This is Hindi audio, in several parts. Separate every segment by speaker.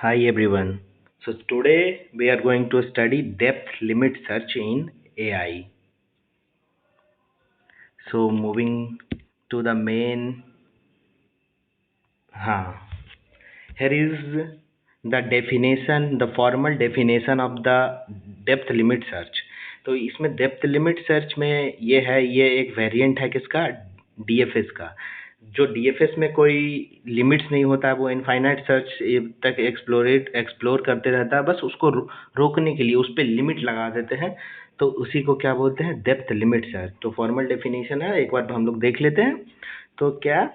Speaker 1: Hi everyone. So today we are going to study depth limit search in AI. So moving to the main, huh. Here is the definition, the formal definition of the depth limit search. तो इसमें डेप्थ लिमिट सर्च में ये एक वेरिएंट है किसका, डीएफएस का. जो डीएफएस में कोई लिमिट्स नहीं होता है, वो इनफाइनाइट सर्च तक एक्सप्लोर करते रहता है. बस उसको रोकने के लिए उस पर लिमिट लगा देते हैं, तो उसी को क्या बोलते हैं, डेप्थ लिमिट सर्च. तो फॉर्मल डेफिनेशन है, एक बार हम लोग देख लेते हैं. तो क्या,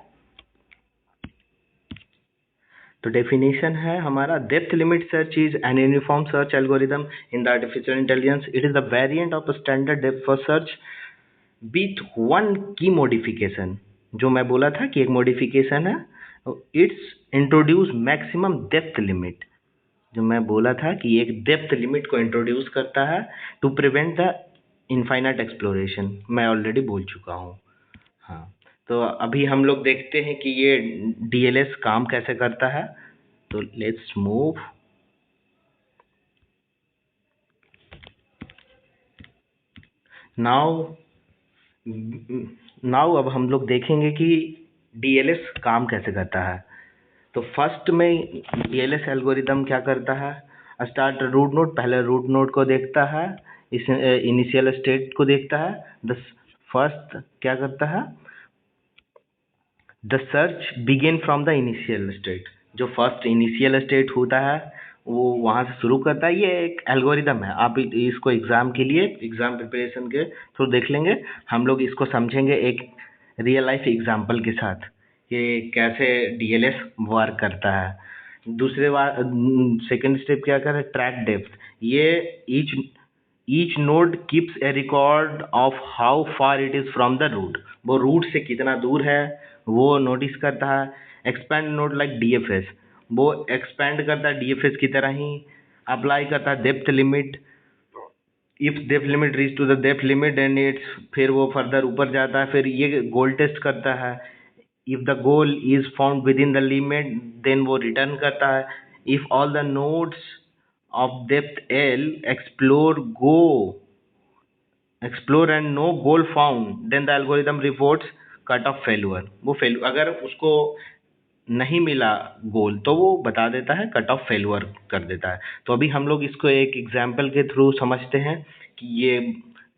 Speaker 1: तो डेफिनेशन है हमारा, depth limit search is an uniform search algorithm in the artificial intelligence. It is the variant of standard depth first search with one की मॉडिफिकेशन. जो मैं बोला था कि एक मॉडिफिकेशन है, it's introduce maximum depth limit. जो मैं बोला था कि एक डेप्थ लिमिट को इंट्रोड्यूस करता है to prevent the infinite exploration. मैं ऑलरेडी बोल चुका हूँ. हाँ, तो अभी हम लोग देखते हैं कि ये डीएलएस काम कैसे करता है. तो लेट्स मूव. नाउ नाउ अब हम लोग देखेंगे कि डीएलएस काम कैसे करता है. तो फर्स्ट में डीएलएस एल्गोरिदम क्या करता है, स्टार्ट रूट नोड. पहले रूट नोड को देखता है, इस इनिशियल स्टेट को देखता है. द फर्स्ट क्या करता है, the search begin from the initial state. जो फर्स्ट इनिशियल स्टेट होता है वो वहाँ से शुरू करता है. ये एक एल्गोरिदम है. आप इसको एग्ज़ाम के लिए, एग्ज़ाम प्रिपरेशन के थ्रू देख लेंगे. हम लोग इसको समझेंगे एक रियल लाइफ एग्जांपल के साथ कि कैसे डीएलएस वर्क करता है. दूसरे बार सेकंड स्टेप क्या कर रहा है, ट्रैक डेप्थ. ये each node keeps a record of how far it is from the root. वो रूट से कितना दूर है वो नोटिस करता है. एक्सपैंड नोड लाइक डीएफएस, वो एक्सपैंड करता है डीएफएस की तरह ही. अप्लाई करता है depth limit. If depth limit reach to the depth limit then it's, फिर वो फर्दर ऊपर जाता है. फिर ये गोल टेस्ट करता है. If the goal is found within the limit then वो रिटर्न करता है. If all the nodes of depth L explore and no goal found then the algorithm reports cut off failure. वो फेल, अगर उसको नहीं मिला गोल तो वो बता देता है कट ऑफ फेल्यूअर कर देता है. तो अभी हम लोग इसको एक एग्जाम्पल के थ्रू समझते हैं कि ये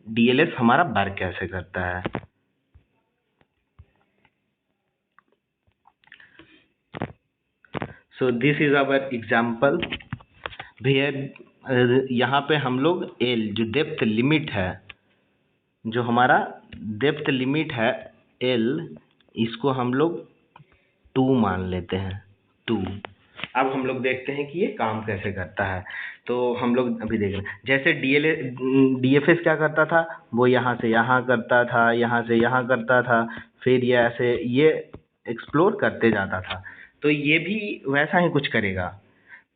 Speaker 1: डीएलएस हमारा वर्क कैसे करता है. So this is our example. भैया यहाँ पे हम लोग एल, जो डेप्थ लिमिट है, जो हमारा डेप्थ लिमिट है एल, इसको हम लोग 2 मान लेते हैं. 2. अब हम लोग देखते हैं कि ये काम कैसे करता है. तो हम लोग अभी देख रहे हैं जैसे डीएफएस क्या करता था, वो यहाँ से यहाँ करता था, यहाँ से यहाँ करता था, फिर ये ऐसे ये एक्सप्लोर करते जाता था. तो ये भी वैसा ही कुछ करेगा.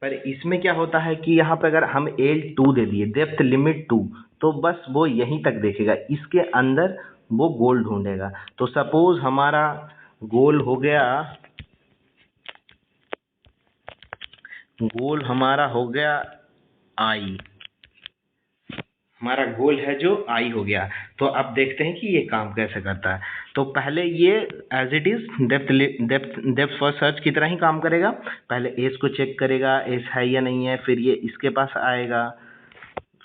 Speaker 1: पर इसमें क्या होता है कि यहाँ पे अगर हम L2 दे दिए, डेप्थ लिमिट 2, तो बस वो यहीं तक देखेगा, इसके अंदर वो गोल ढूंढेगा. तो सपोज हमारा गोल हो गया, गोल हमारा हो गया आई. हमारा गोल है जो आई हो गया. तो अब देखते हैं कि ये काम कैसे करता है. तो पहले ये as it is depth first search की तरह ही काम करेगा. पहले एस को चेक करेगा, एस है या नहीं है. फिर ये इसके पास आएगा.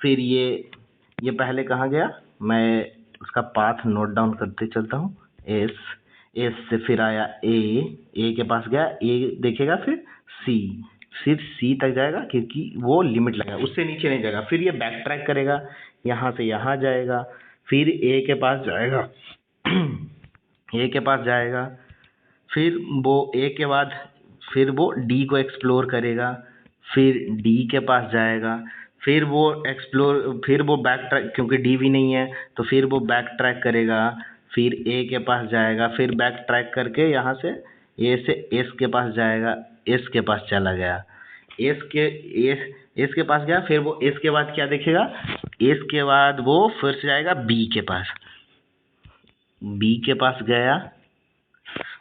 Speaker 1: फिर ये पहले कहाँ गया, मैं उसका पाथ नोट डाउन करते चलता हूँ. एस, एस से फिर आया ए के पास गया, ए देखेगा, फिर सी, फिर सी तक जाएगा क्योंकि वो लिमिट लगा, उससे नीचे नहीं जाएगा. फिर ये बैक ट्रैक करेगा, यहाँ से यहाँ जाएगा, फिर ए के पास जाएगा. ए के पास जाएगा, फिर वो ए के बाद फिर वो डी को एक्सप्लोर करेगा, फिर डी के पास जाएगा, फिर वो बैक ट्रैक, क्योंकि डी भी नहीं है तो फिर वो बैक ट्रैक करेगा, फिर ए के पास जाएगा, फिर बैक ट्रैक करके यहाँ से ए से एस के पास जाएगा, एस के पास चला गया, एस के पास गया. फिर वो एस के बाद क्या देखेगा, एस के बाद वो फिर से जाएगा बी के पास, बी के पास गया,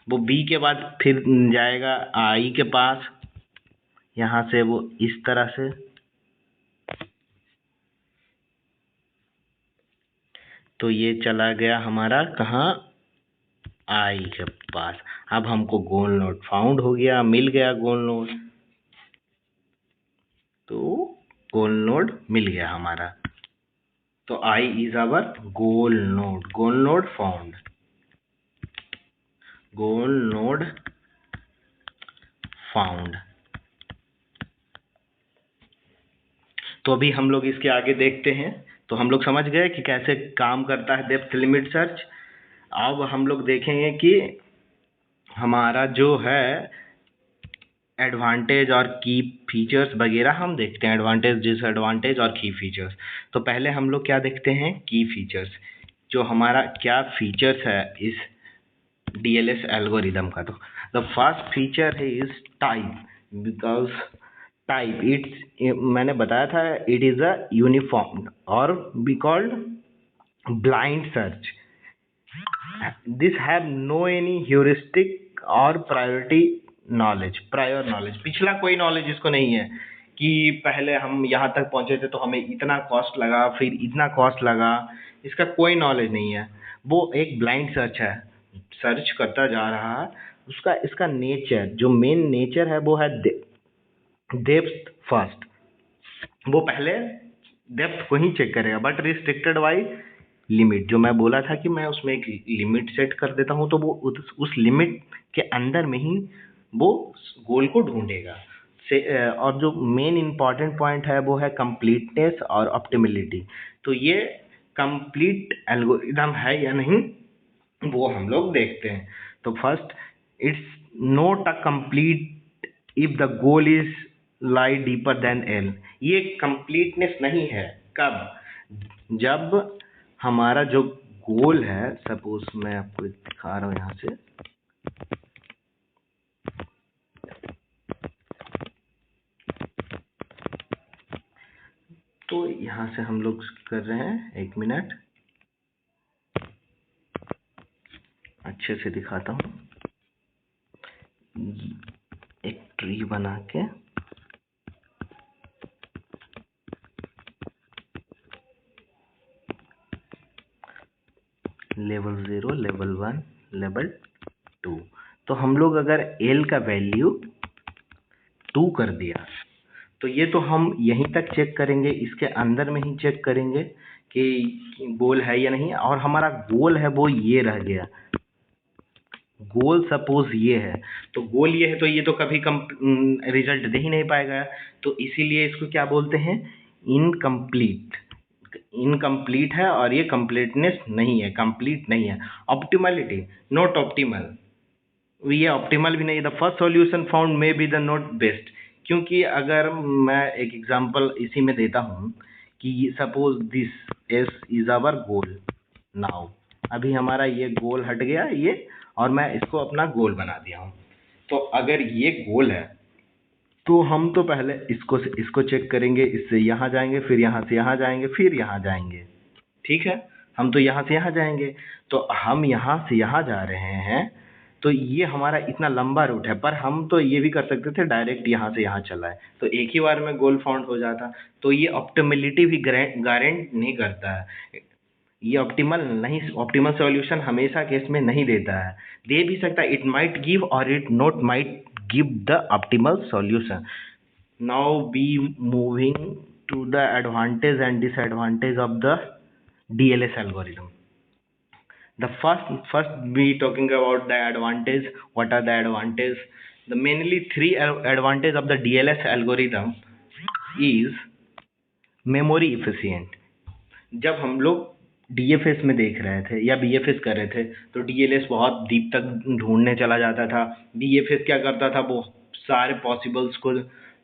Speaker 1: वो बी के बाद फिर जाएगा आई के पास, यहाँ से वो इस तरह से, तो ये चला गया हमारा कहाँ, आई के पास। अब हमको गोल नोड फाउंड हो गया, मिल गया गोल नोड, तो गोल नोड मिल गया हमारा। तो I is our goal node found, goal node found. तो अभी हम लोग इसके आगे देखते हैं। तो हम लोग समझ गए कि कैसे काम करता है डेप्थ लिमिट सर्च। अब हम लोग देखेंगे कि हमारा जो है एडवांटेज और की फीचर्स वगैरह हम देखते हैं, एडवांटेज डिसएडवांटेज और की फीचर्स। तो पहले हम लोग क्या देखते हैं, की फीचर्स, जो हमारा क्या फीचर्स है इस डीएलएस एल्गोरिदम का। तो द फर्स्ट फीचर है is type, because type it's, मैंने बताया था इट इज अ यूनिफॉर्म और be called blind search. This have no any heuristic और प्रायर नॉलेज, पिछला कोई नॉलेज इसको नहीं है कि पहले हम यहाँ तक पहुँचे थे तो हमें इतना कॉस्ट लगा, फिर इतना कॉस्ट लगा, इसका कोई नॉलेज नहीं है। वो एक ब्लाइंड सर्च है, सर्च करता जा रहा है। उसका इसका नेचर, जो मेन नेचर है वो है डेप्थ फर्स्ट, वो पहले डेप्थ को ही चेक करेगा, बट रिस्ट्रिक्टेड बाई लिमिट। जो मैं बोला था कि मैं उसमें एक लिमिट सेट कर देता हूँ, तो वो उस लिमिट के अंदर में ही वो गोल को ढूंढेगा से। और जो मेन इम्पॉर्टेंट पॉइंट है वो है कंप्लीटनेस और ऑप्टिमिलिटी। तो ये कंप्लीट एल्गोरिदम है या नहीं, वो हम लोग देखते हैं। तो first, it's not a complete if the goal is lie deeper than L. ये कंप्लीटनेस नहीं है कब, जब हमारा जो गोल है, सपोज मैं आपको दिखा रहा हूँ यहाँ से, तो यहाँ से हम लोग कर रहे हैं, एक मिनट अच्छे से दिखाता हूँ। एक ट्री बना के लेवल 0, लेवल 1, लेवल 2। तो हम लोग अगर एल का वैल्यू 2 कर दिया, तो ये तो हम यहीं तक चेक करेंगे, इसके अंदर में ही चेक करेंगे कि गोल है या नहीं। और हमारा गोल है वो ये रह गया, गोल सपोज ये है, तो गोल ये है, तो ये तो कभी रिजल्ट दे ही नहीं पाएगा। तो इसीलिए इसको क्या बोलते हैं, इनकम्प्लीट। इनकम्प्लीट है और ये कंप्लीटनेस नहीं है, कंप्लीट नहीं है। ऑप्टिमलिटी, नॉट ऑप्टिमल, ये ऑप्टिमल भी नहीं। The first solution found may be the not best. क्योंकि अगर मैं एक एग्जांपल इसी में देता हूँ कि suppose this S is our goal now, अभी हमारा ये गोल हट गया ये, और मैं इसको अपना गोल बना दिया हूँ। तो अगर ये गोल है, तो हम तो पहले इसको चेक करेंगे, इससे यहाँ जाएंगे, फिर यहाँ से यहाँ जाएंगे, फिर यहाँ जाएंगे, ठीक है। हम तो यहाँ से यहाँ जाएंगे, तो हम यहाँ से यहाँ जा रहे हैं, तो ये हमारा इतना लंबा रूट है। पर हम तो ये भी कर सकते थे डायरेक्ट यहाँ से यहाँ चला है, तो एक ही बार में गोल फाउंड हो जाता। तो ये ऑप्टिमिलिटी भी गारंट नहीं करता है, ये ऑप्टिमल नहीं, ऑप्टिमल सॉल्यूशन हमेशा केस में नहीं देता है। दे भी सकता है, इट माइट गिव और it not might give the optimal solution. Now be moving to the advantage and disadvantage of the DLS algorithm. The first we talking about the advantage. What are the advantage? The mainly three advantage of the DLS algorithm is memory efficient. जब हम लोग DFS में देख रहे थे या BFS कर रहे थे, तो DLS बहुत डीप तक ढूंढने चला जाता था। BFS क्या करता था, वो सारे पॉसिबल्स को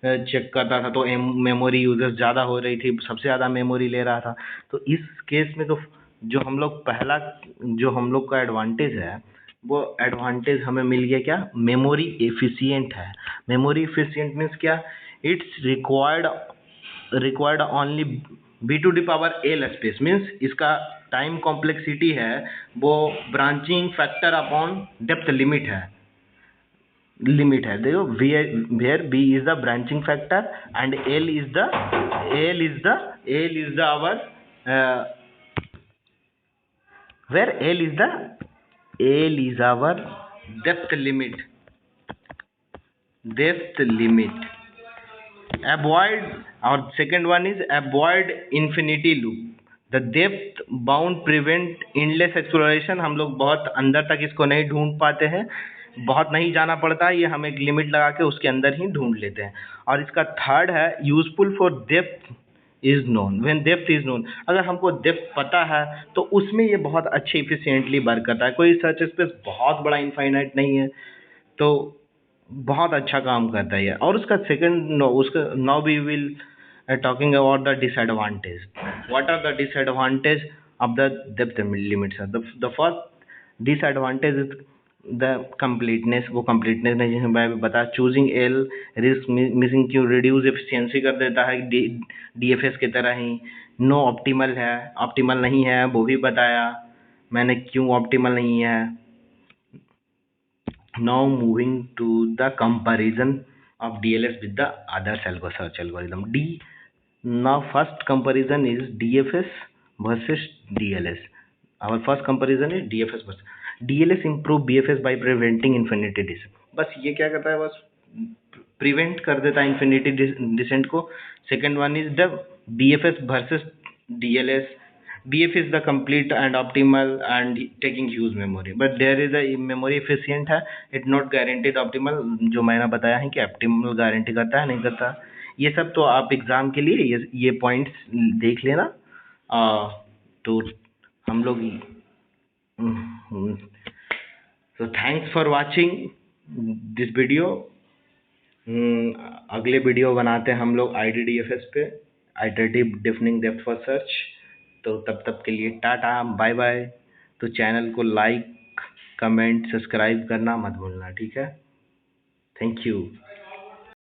Speaker 1: चेक करता था, तो मेमोरी यूजर्स ज़्यादा हो रही थी, सबसे ज़्यादा मेमोरी ले रहा था। तो इस केस में तो जो हम लोग पहला, जो हम लोग का एडवांटेज है, वो एडवांटेज हमें मिल गया क्या, मेमोरी एफिशिएंट है। मेमोरी एफिशिएंट मीन्स क्या, it's required only b⁴l space, means इसका टाइम कॉम्प्लेक्सिटी है वो branching factor upon depth limit है। लिमिट है। देखो where b is the branching factor and L is the our where L is our depth limit avoid, और second one is avoid infinity loop. The depth bound prevent endless exploration. हम लोग बहुत अंदर तक इसको नहीं ढूंढ पाते हैं, बहुत नहीं जाना पड़ता है, ये हम एक लिमिट लगा के उसके अंदर ही ढूंढ लेते हैं। और इसका थर्ड है useful for depth is known, when depth is known. अगर हमको डेप्थ पता है तो उसमें ये बहुत अच्छे इफिशिएंटली वर्क करता है। कोई सर्च स्पेस बहुत बड़ा इनफाइनाइट नहीं है तो बहुत अच्छा काम करता है ये। और उसका सेकंड उसका now we will talking about the disadvantage. What are the disadvantage of the depth limit sir? The first disadvantage is the completeness. वो कंप्लीटनेस नहीं, जैसे मैं बता, चूजिंग एल रिस्क मिसिंग क्यों, रिड्यूस एफिशिएंसी कर देता है डीएफएस की तरह ही। नो ऑप्टिमल है, ऑप्टिमल नहीं है, वो भी बताया मैंने क्यों ऑप्टिमल नहीं है। Now moving to the comparison of DLS with the other search algorithm. Now first comparison is DFS versus DLS. Our first comparison is DFS versus DLS improve BFS by preventing infinity descent. बस ये क्या करता है, बस प्रिवेंट कर देता है इन्फिनिटी डिसेंट को। Second one is the BFS versus DLS. BF is the complete and optimal and taking huge memory, but there is a memory efficient है, it not guaranteed optimal। जो मैंने बताया है कि optimal गारंटी करता है नहीं करता। ये सब तो आप एग्जाम के लिए ये पॉइंट्स देख लेना। तो हम लोग तो thanks for watching this video. अगले वीडियो बनाते हैं हम लोग IDDFS पे, iterative deafening depth first search. तो तब के लिए टाटा बाय बाय। तो चैनल को लाइक कमेंट सब्सक्राइब करना मत भूलना, ठीक है? Thank you.